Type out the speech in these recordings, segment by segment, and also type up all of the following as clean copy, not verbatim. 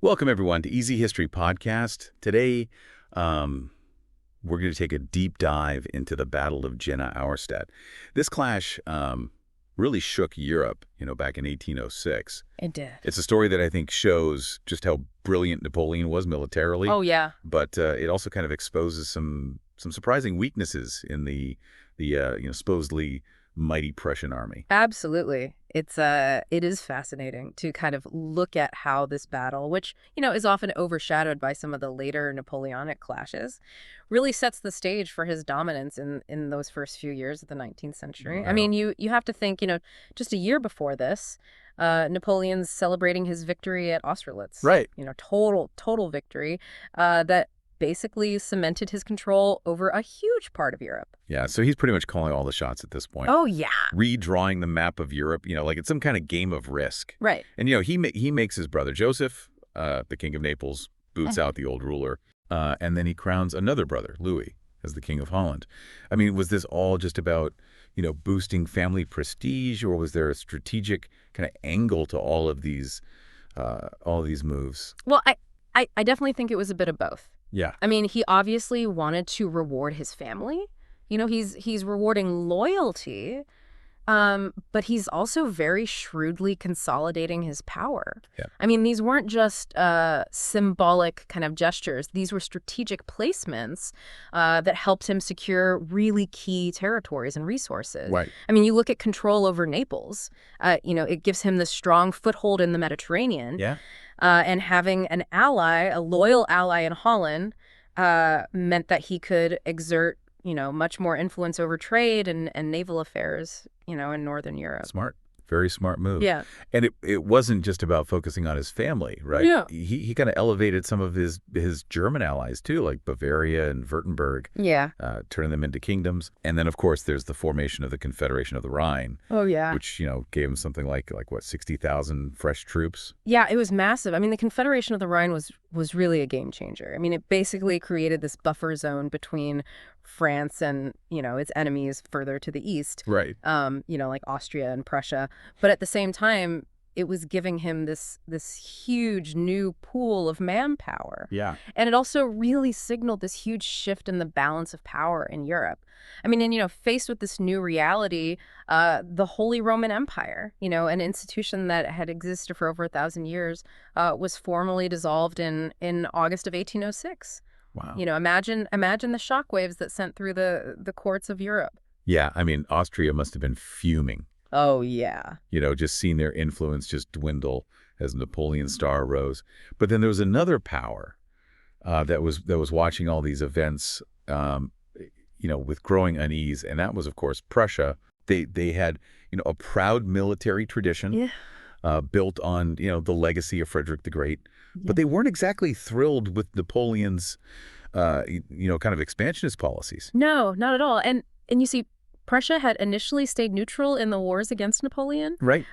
Welcome, everyone, to Easy History Podcast. Today, we're going to take a deep dive into the Battle of Jena-Auerstedt. This clash really shook Europe, back in 1806. It did. It's a story that I think shows just how brilliant Napoleon was militarily. Oh, yeah. But it also kind of exposes some surprising weaknesses in the supposedly mighty Prussian army. Absolutely. It is fascinating to kind of look at how this battle, which, is often overshadowed by some of the later Napoleonic clashes, really sets the stage for his dominance in those first few years of the 19th century. Wow. I mean, you have to think, just a year before this, Napoleon's celebrating his victory at Austerlitz. Right. Total victory that basically cemented his control over a huge part of Europe. Yeah, so he's pretty much calling all the shots at this point. Oh, yeah. Redrawing the map of Europe, like it's some kind of game of risk. Right. And, he makes his brother Joseph, the king of Naples, boots out the old ruler, and then he crowns another brother, Louis, as the king of Holland. I mean, was this all just about, boosting family prestige, or was there a strategic kind of angle to all of these moves? Well, I definitely think it was a bit of both. Yeah. I mean, he obviously wanted to reward his family. He's rewarding loyalty, but he's also very shrewdly consolidating his power. Yeah. I mean, these weren't just symbolic kind of gestures. These were strategic placements that helped him secure really key territories and resources. Right. I mean, you look at control over Naples. It gives him this strong foothold in the Mediterranean. Yeah. And having an ally, a loyal ally in Holland, meant that he could exert, much more influence over trade and naval affairs, in Northern Europe. Smart. Very smart move. Yeah. And it wasn't just about focusing on his family, right? Yeah. He kind of elevated some of his German allies, too, like Bavaria and Württemberg. Yeah. Turning them into kingdoms. And then, of course, there's the formation of the Confederation of the Rhine. Oh, yeah. Which, gave him something like 60,000 fresh troops. Yeah, it was massive. I mean, the Confederation of the Rhine was really a game changer. I mean, it basically created this buffer zone between France and, its enemies further to the east. Right. Like Austria and Prussia. But at the same time, it was giving him this huge new pool of manpower. Yeah. And it also really signaled this huge shift in the balance of power in Europe. I mean, and, faced with this new reality, the Holy Roman Empire, an institution that had existed for over 1,000 years, was formally dissolved in August of 1806. Wow. Imagine the shockwaves that sent through the courts of Europe. Yeah, I mean, Austria must have been fuming. Oh, yeah. Just seeing their influence just dwindle as Napoleon's star rose. But then there was another power that was watching all these events, with growing unease, and that was, of course, Prussia. They had, a proud military tradition built on, the legacy of Frederick the Great. Yeah. But they weren't exactly thrilled with Napoleon's, kind of expansionist policies. No, not at all. And you see, Prussia had initially stayed neutral in the wars against Napoleon. Right.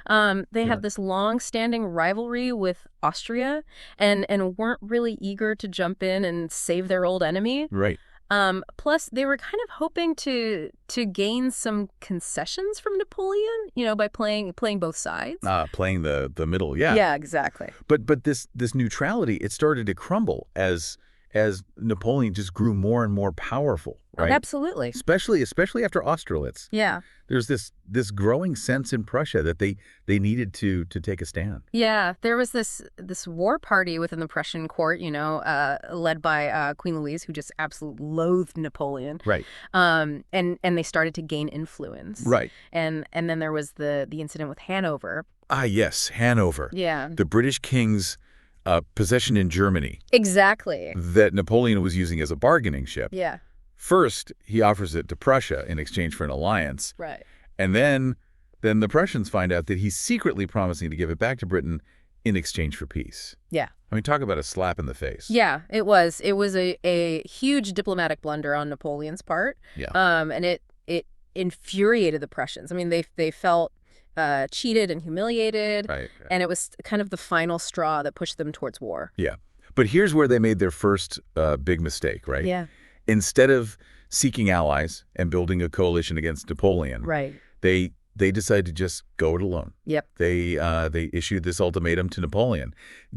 They had this long-standing rivalry with Austria and weren't really eager to jump in and save their old enemy. Right. Plus, they were kind of hoping to gain some concessions from Napoleon, by playing both sides. Playing the middle, yeah. Yeah, exactly. But this neutrality, it started to crumble as Napoleon just grew more and more powerful, right? Absolutely. Especially after Austerlitz. Yeah. There's this growing sense in Prussia that they needed to take a stand. Yeah, there was this war party within the Prussian court, led by Queen Louise, who just absolutely loathed Napoleon. Right. And they started to gain influence. Right. And then there was the incident with Hanover. Ah, yes, Hanover. Yeah. The British king's possession in Germany. Exactly. That Napoleon was using as a bargaining chip. Yeah. First, he offers it to Prussia in exchange for an alliance. Right. And then the Prussians find out that he's secretly promising to give it back to Britain in exchange for peace. Yeah. I mean, talk about a slap in the face. Yeah, it was. It was a huge diplomatic blunder on Napoleon's part. Yeah. And it infuriated the Prussians. I mean, they felt cheated and humiliated. Right. And it was kind of the final straw that pushed them towards war. Yeah. But here's where they made their first big mistake, right? Yeah. Instead of seeking allies and building a coalition against Napoleon, right, they they decided to just go it alone. Yep. They issued this ultimatum to Napoleon,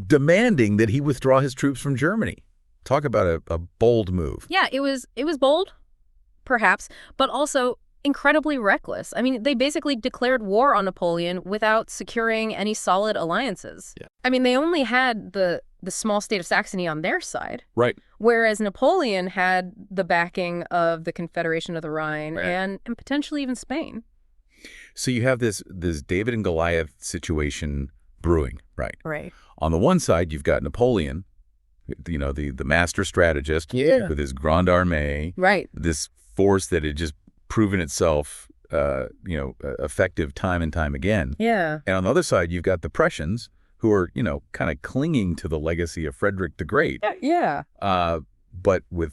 demanding that he withdraw his troops from Germany. Talk about a bold move. Yeah, it was bold, perhaps, but also incredibly reckless. I mean, they basically declared war on Napoleon without securing any solid alliances. Yeah. I mean, they only had the small state of Saxony on their side. Right. Whereas Napoleon had the backing of the Confederation of the Rhine Right. and potentially even Spain. So you have this David and Goliath situation brewing, right? Right. On the one side, you've got Napoleon, the master strategist with his Grande Armée, Right. this force that had just proven itself, effective time and time again. Yeah. And on the other side, you've got the Prussians, who are, kind of clinging to the legacy of Frederick the Great, Yeah. but with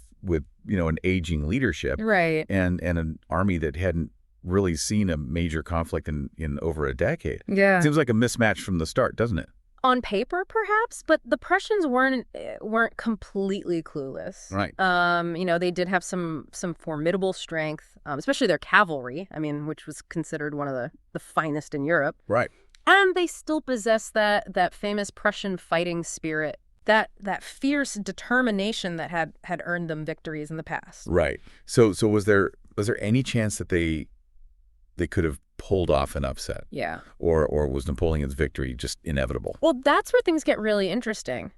an aging leadership Right. and an army that hadn't really seen a major conflict in over a decade. Yeah. Seems like a mismatch from the start, doesn't it? On paper, perhaps, but the Prussians weren't completely clueless. Right. They did have some formidable strength, especially their cavalry. I mean, which was considered one of the finest in Europe. Right. And they still possess that famous Prussian fighting spirit, that fierce determination that had earned them victories in the past. Right. So was there any chance that they could have pulled off an upset? Yeah. Or was Napoleon's victory just inevitable? Well, that's where things get really interesting,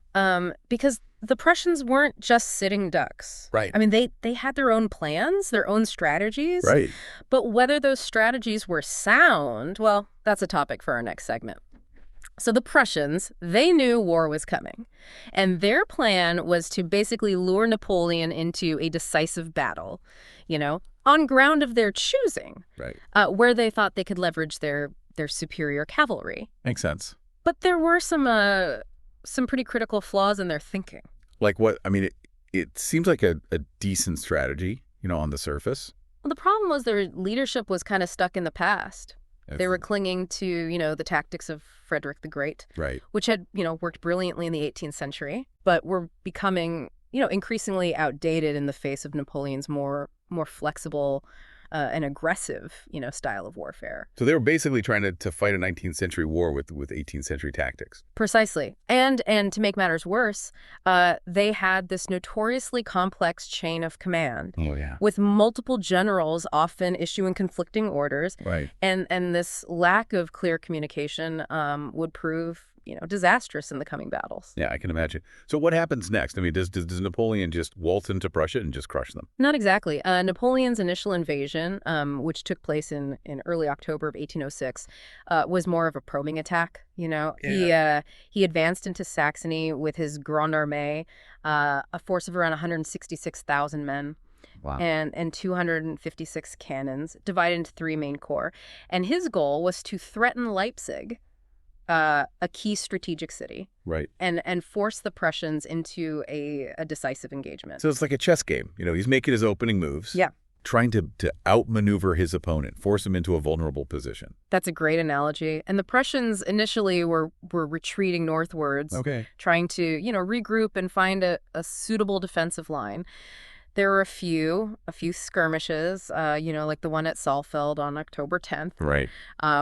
because the Prussians weren't just sitting ducks. Right. I mean, they had their own plans, their own strategies. Right. But whether those strategies were sound, well, that's a topic for our next segment. So the Prussians, they knew war was coming, and their plan was to basically lure Napoleon into a decisive battle, on ground of their choosing, Right. where they thought they could leverage their superior cavalry. Makes sense. But there were some pretty critical flaws in their thinking. Like what? I mean, it seems like a decent strategy, on the surface. Well, the problem was their leadership was kind of stuck in the past. They were clinging to, the tactics of Frederick the Great, Right. which had, worked brilliantly in the 18th century, but were becoming, increasingly outdated in the face of Napoleon's more flexible and aggressive, style of warfare. So they were basically trying to fight a 19th century war with 18th century tactics. Precisely. And to make matters worse, they had this notoriously complex chain of command. Oh, yeah. With multiple generals often issuing conflicting orders. Right. And this lack of clear communication would prove, disastrous in the coming battles. Yeah, I can imagine. So what happens next? I mean, does Napoleon just waltz into Prussia and just crush them? Not exactly. Napoleon's initial invasion, which took place in early October of 1806, was more of a probing attack. Yeah. He advanced into Saxony with his Grande Armée, a force of around 166,000 men. Wow. And 256 cannons, divided into three main corps. And his goal was to threaten Leipzig, a key strategic city, Right. and force the Prussians into a decisive engagement. So it's like a chess game. He's making his opening moves. Yeah. Trying to outmaneuver his opponent, force him into a vulnerable position. That's a great analogy. And the Prussians initially were retreating northwards, Okay. trying to, regroup and find a suitable defensive line. There were a few skirmishes, like the one at Saalfeld on October 10th, Right.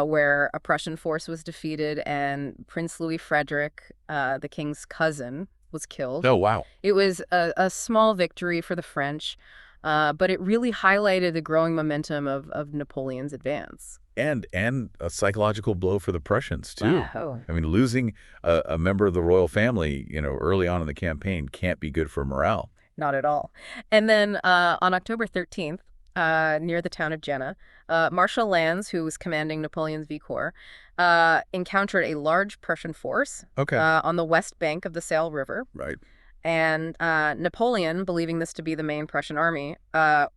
where a Prussian force was defeated and Prince Louis Frederick, the king's cousin, was killed. Oh, wow. It was a small victory for the French, but it really highlighted the growing momentum of Napoleon's advance. And a psychological blow for the Prussians, too. Wow. I mean, losing a member of the royal family, early on in the campaign can't be good for morale. Not at all. And then on October 13th, near the town of Jena, Marshal Lannes, who was commanding Napoleon's V Corps, encountered a large Prussian force Okay. on the west bank of the Saale River. Right. And Napoleon, believing this to be the main Prussian army,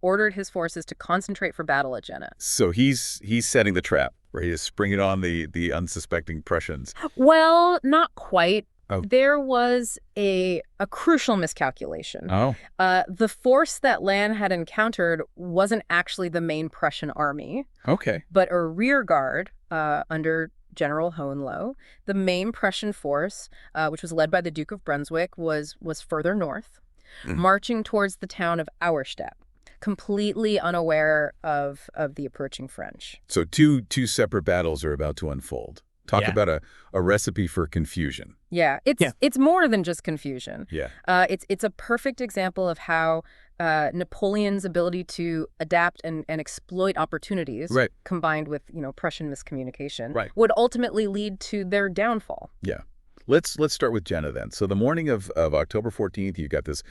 ordered his forces to concentrate for battle at Jena. So he's setting the trap, right? He's springing on the unsuspecting Prussians. Well, not quite. Oh. There was a crucial miscalculation. Oh. The force that Lannes had encountered wasn't actually the main Prussian army, Okay. but a rear guard under General Hohenlohe. The main Prussian force, which was led by the Duke of Brunswick, was further north, marching towards the town of Auerstedt. completely unaware of the approaching French. So two separate battles are about to unfold. Talk Yeah. about a recipe for confusion. Yeah, it's more than just confusion. Yeah. It's a perfect example of how Napoleon's ability to adapt and exploit opportunities, Right. combined with Prussian miscommunication, Right. would ultimately lead to their downfall. Yeah. Let's start with Jena then. So the morning of October 14th, you've got this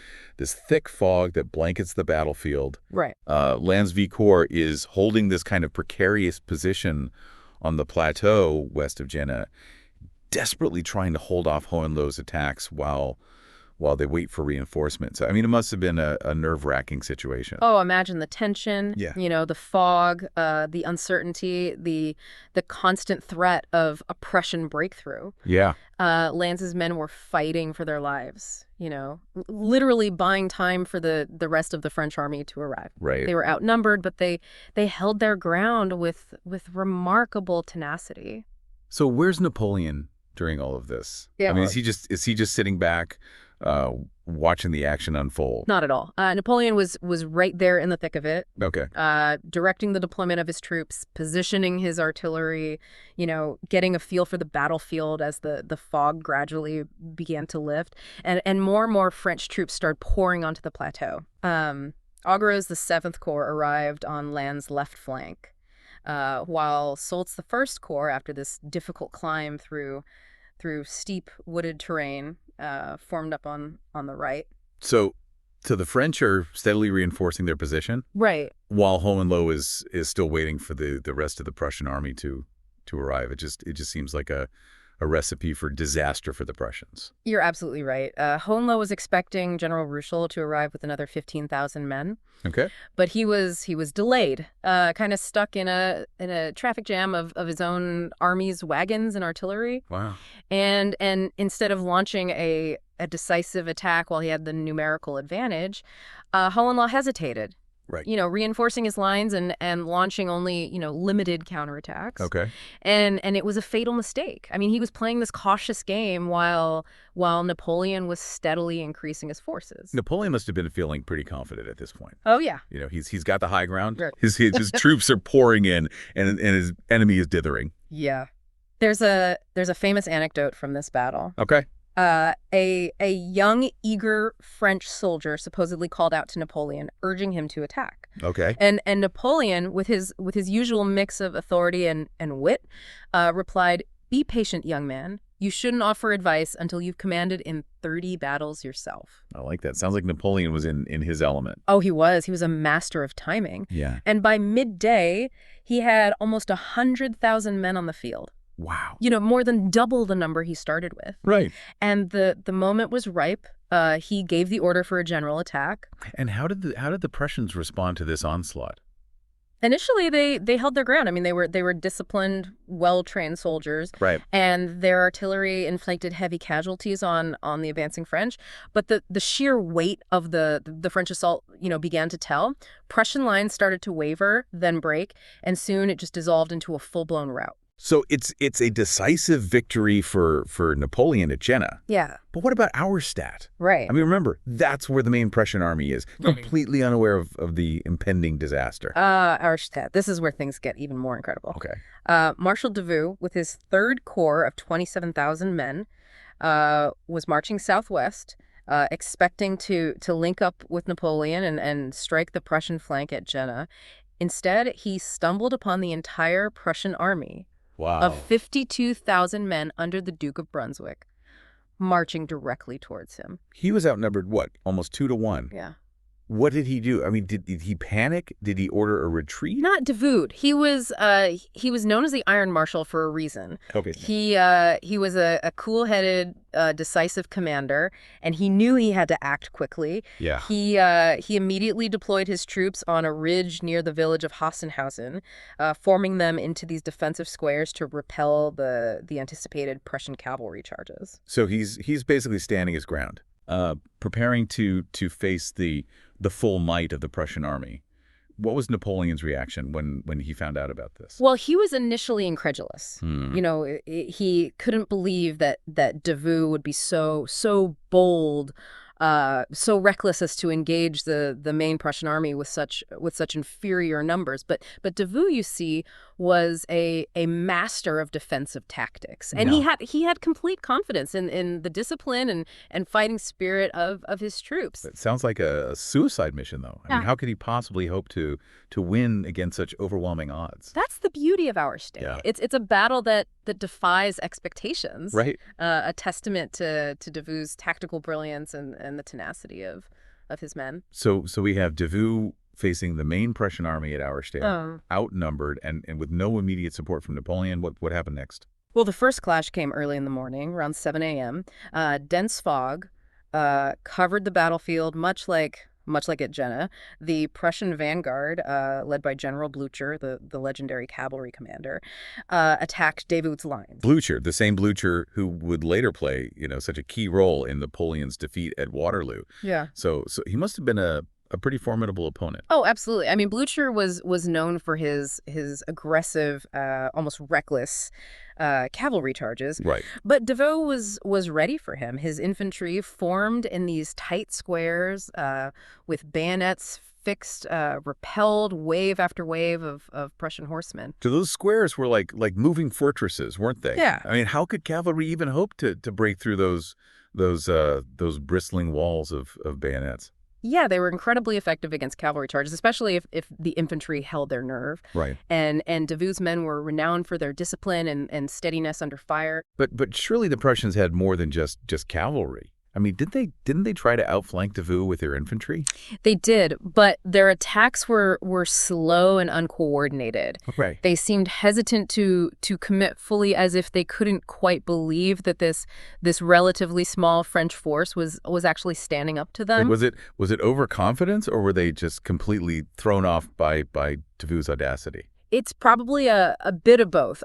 thick fog that blankets the battlefield. Right. Lannes V Corps is holding this kind of precarious position on the plateau west of Jena, desperately trying to hold off Hohenlohe's attacks while they wait for reinforcements. I mean, it must have been a nerve-wracking situation. Oh, imagine the tension, Yeah. the fog, the uncertainty, the constant threat of a Prussian breakthrough. Yeah. Lannes's men were fighting for their lives, literally buying time for the rest of the French army to arrive. Right. They were outnumbered, but they held their ground with remarkable tenacity. So where's Napoleon during all of this? Yeah. I mean, is he just sitting back, watching the action unfold? Not at all. Napoleon was right there in the thick of it, Okay. directing the deployment of his troops, positioning his artillery, getting a feel for the battlefield as the fog gradually began to lift, and more French troops started pouring onto the plateau. Augereau's the 7th Corps arrived on Lannes' left flank, while Soult's the 1st Corps, after this difficult climb through steep wooded terrain, formed up on the right. So the French are steadily reinforcing their position, Right. while Hohenlohe is still waiting for the rest of the Prussian army to arrive. It just seems like a recipe for disaster for the Prussians. You're absolutely right. Hohenlohe was expecting General Ruschel to arrive with another 15,000 men, Okay. but he was delayed, kind of stuck in a traffic jam of his own army's wagons and artillery. Wow. And instead of launching a decisive attack while he had the numerical advantage, Hohenlohe hesitated. Right. Reinforcing his lines and launching only, limited counterattacks. Okay. And it was a fatal mistake. I mean, he was playing this cautious game while Napoleon was steadily increasing his forces. Napoleon must have been feeling pretty confident at this point. Oh, yeah. He's got the high ground. Right. His troops are pouring in, and his enemy is dithering. Yeah. There's a famous anecdote from this battle. Okay. A young, eager French soldier supposedly called out to Napoleon, urging him to attack. Okay. And Napoleon, with his usual mix of authority and wit, replied, "Be patient, young man. You shouldn't offer advice until you've commanded in 30 battles yourself." I like that. Sounds like Napoleon was in his element. Oh, he was. He was a master of timing. Yeah. And by midday, he had almost 100,000 men on the field. Wow. More than double the number he started with. Right. And the moment was ripe. He gave the order for a general attack. And how did the Prussians respond to this onslaught? Initially, they held their ground. I mean, they were disciplined, well-trained soldiers. Right. And their artillery inflicted heavy casualties on the advancing French. But the sheer weight of the French assault, began to tell. Prussian lines started to waver, then break, and soon it just dissolved into a full-blown rout. So it's a decisive victory for Napoleon at Jena. Yeah. But what about Auerstedt? Right. I mean, remember, that's where the main Prussian army is, completely unaware of the impending disaster. Auerstedt. This is where things get even more incredible. Okay. Marshal Davout, with his 3rd Corps of 27,000 men, was marching southwest, expecting to link up with Napoleon and strike the Prussian flank at Jena. Instead, he stumbled upon the entire Prussian army. Wow. Of 52,000 men under the Duke of Brunswick, marching directly towards him. He was outnumbered, what, almost 2-1? Yeah. What did he do? I mean, did he panic? Did he order a retreat? Not Davout. He was known as the Iron Marshal for a reason. Okay. He was a cool-headed, decisive commander, and he knew he had to act quickly. Yeah. He immediately deployed his troops on a ridge near the village of Hassenhausen, forming them into these defensive squares to repel the anticipated Prussian cavalry charges. So he's basically standing his ground, preparing to face the full might of the Prussian army. What was Napoleon's reaction when he found out about this? Well, he was initially incredulous. He couldn't believe that Davout would be so bold so reckless as to engage the main Prussian army with such inferior numbers. But Davout, you see, was a master of defensive tactics, and Yeah. he had complete confidence in the discipline and fighting spirit of his troops. It sounds like a suicide mission, though. I mean, Yeah. how could he possibly hope to win against such overwhelming odds? That's the beauty of Auerstedt. Yeah. It's a battle that defies expectations. Right. A testament to Davout's tactical brilliance and the tenacity of his men. So we have Davout facing the main Prussian army at Auerstedt, outnumbered and with no immediate support from Napoleon. What happened next? Well, the first clash came early in the morning, around 7 a.m. Dense fog covered the battlefield, much like at Jena. The Prussian vanguard, led by General Blücher, the legendary cavalry commander, attacked Davout's lines. Blücher, the same Blücher who would later play, such a key role in Napoleon's defeat at Waterloo. Yeah. So he must have been a pretty formidable opponent. Oh, absolutely. I mean, Blücher was known for his aggressive, almost reckless cavalry charges. Right. But Davout was ready for him. His infantry formed in these tight squares with bayonets fixed, repelled wave after wave of Prussian horsemen. So those squares were like moving fortresses, weren't they? Yeah. I mean, how could cavalry even hope to break through those bristling walls of bayonets? Yeah, they were incredibly effective against cavalry charges, especially if the infantry held their nerve. Right. And Davout's men were renowned for their discipline and steadiness under fire. But surely the Prussians had more than just cavalry. I mean, didn't they try to outflank Davout with their infantry? They did, but their attacks were slow and uncoordinated. Right. They seemed hesitant to commit fully, as if they couldn't quite believe that this relatively small French force was actually standing up to them. Like, was it overconfidence, or were they just completely thrown off by Davout's audacity? It's probably a bit of both.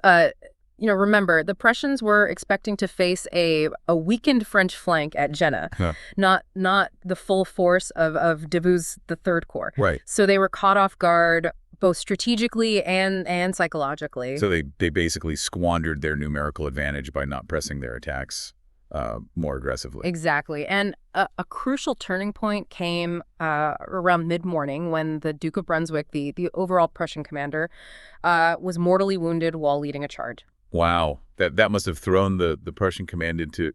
Remember, the Prussians were expecting to face a weakened French flank at Jena, Huh. not the full force of Davout's the Third Corps. Right. So they were caught off guard both strategically and psychologically. So they basically squandered their numerical advantage by not pressing their attacks more aggressively. Exactly. And a crucial turning point came around mid-morning when the Duke of Brunswick, the overall Prussian commander, was mortally wounded while leading a charge. Wow, that must have thrown the Prussian command into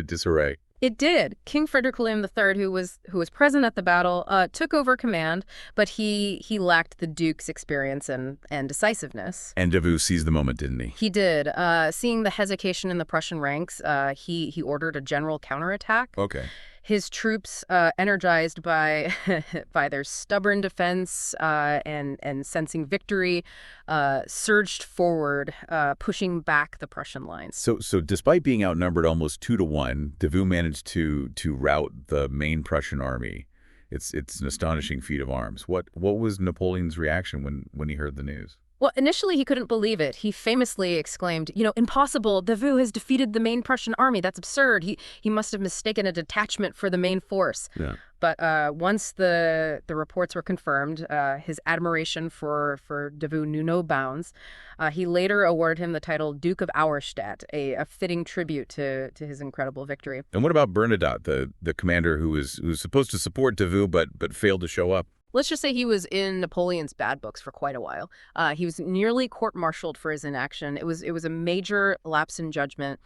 disarray. It did. King Frederick William III, who was present at the battle, took over command, but he lacked the Duke's experience and decisiveness. And Davout seized the moment, didn't he? He did. Seeing the hesitation in the Prussian ranks, he ordered a general counterattack. Okay. His troops, energized by by their stubborn defense and sensing victory, surged forward, pushing back the Prussian lines. So despite being outnumbered almost 2-1, Davout managed to rout the main Prussian army. It's an astonishing feat of arms. What was Napoleon's reaction when he heard the news? Well, initially he couldn't believe it. He famously exclaimed, "Impossible! Davout has defeated the main Prussian army. That's absurd. He must have mistaken a detachment for the main force." Yeah. But once the reports were confirmed, his admiration for Davout knew no bounds. He later awarded him the title Duke of Auerstedt, a fitting tribute to his incredible victory. And what about Bernadotte, the commander who was supposed to support Davout but failed to show up? Let's just say he was in Napoleon's bad books for quite a while. He was nearly court-martialed for his inaction. It was a major lapse in judgment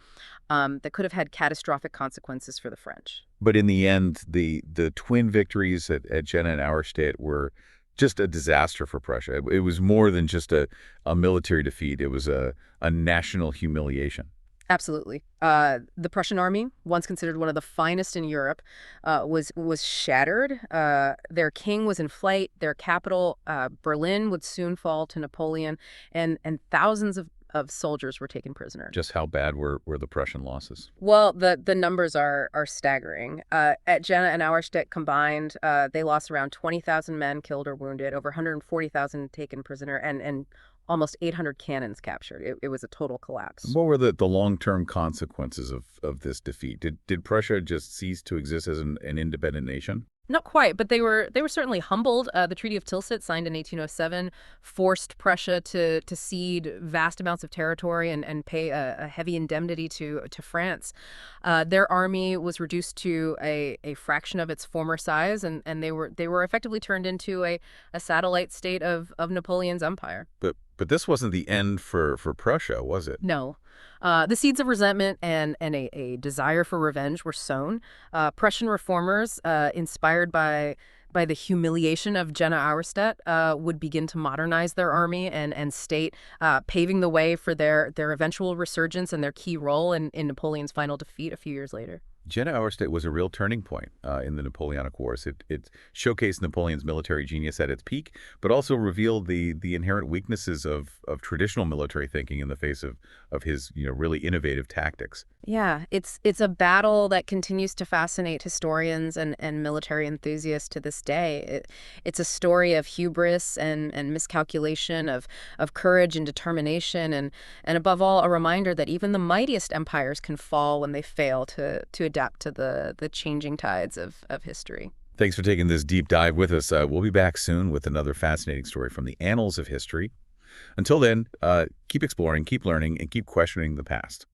that could have had catastrophic consequences for the French. But in the end, the twin victories at Jena and Auerstedt were just a disaster for Prussia. It was more than just a military defeat. It was a national humiliation. Absolutely. The Prussian army, once considered one of the finest in Europe, was shattered. Their king was in flight. Their capital, Berlin, would soon fall to Napoleon, and thousands of soldiers were taken prisoner. Just how bad were the Prussian losses? Well, the numbers are staggering. At Jena and Auerstedt combined, they lost around 20,000 men killed or wounded, over 140,000 taken prisoner, and almost 800 cannons captured. It was a total collapse. What were the long-term consequences of this defeat? Did Prussia just cease to exist as an independent nation? Not quite, but they were certainly humbled. The Treaty of Tilsit, signed in 1807, forced Prussia to cede vast amounts of territory and pay a heavy indemnity to France. Their army was reduced to a fraction of its former size, and they were effectively turned into a satellite state of Napoleon's empire. But this wasn't the end for Prussia, was it? No. The seeds of resentment and a desire for revenge were sown. Prussian reformers, inspired by the humiliation of Jena-Auerstedt, would begin to modernize their army and state, paving the way for their eventual resurgence and their key role in Napoleon's final defeat a few years later. Jena-Auerstedt was a real turning point in the Napoleonic Wars. It showcased Napoleon's military genius at its peak, but also revealed the inherent weaknesses of traditional military thinking in the face of his really innovative tactics. Yeah, it's a battle that continues to fascinate historians and military enthusiasts to this day. It's a story of hubris and miscalculation, of courage and determination, and above all, a reminder that even the mightiest empires can fall when they fail to adapt to the changing tides of history. Thanks for taking this deep dive with us. We'll be back soon with another fascinating story from the annals of history. Until then, keep exploring, keep learning, and keep questioning the past.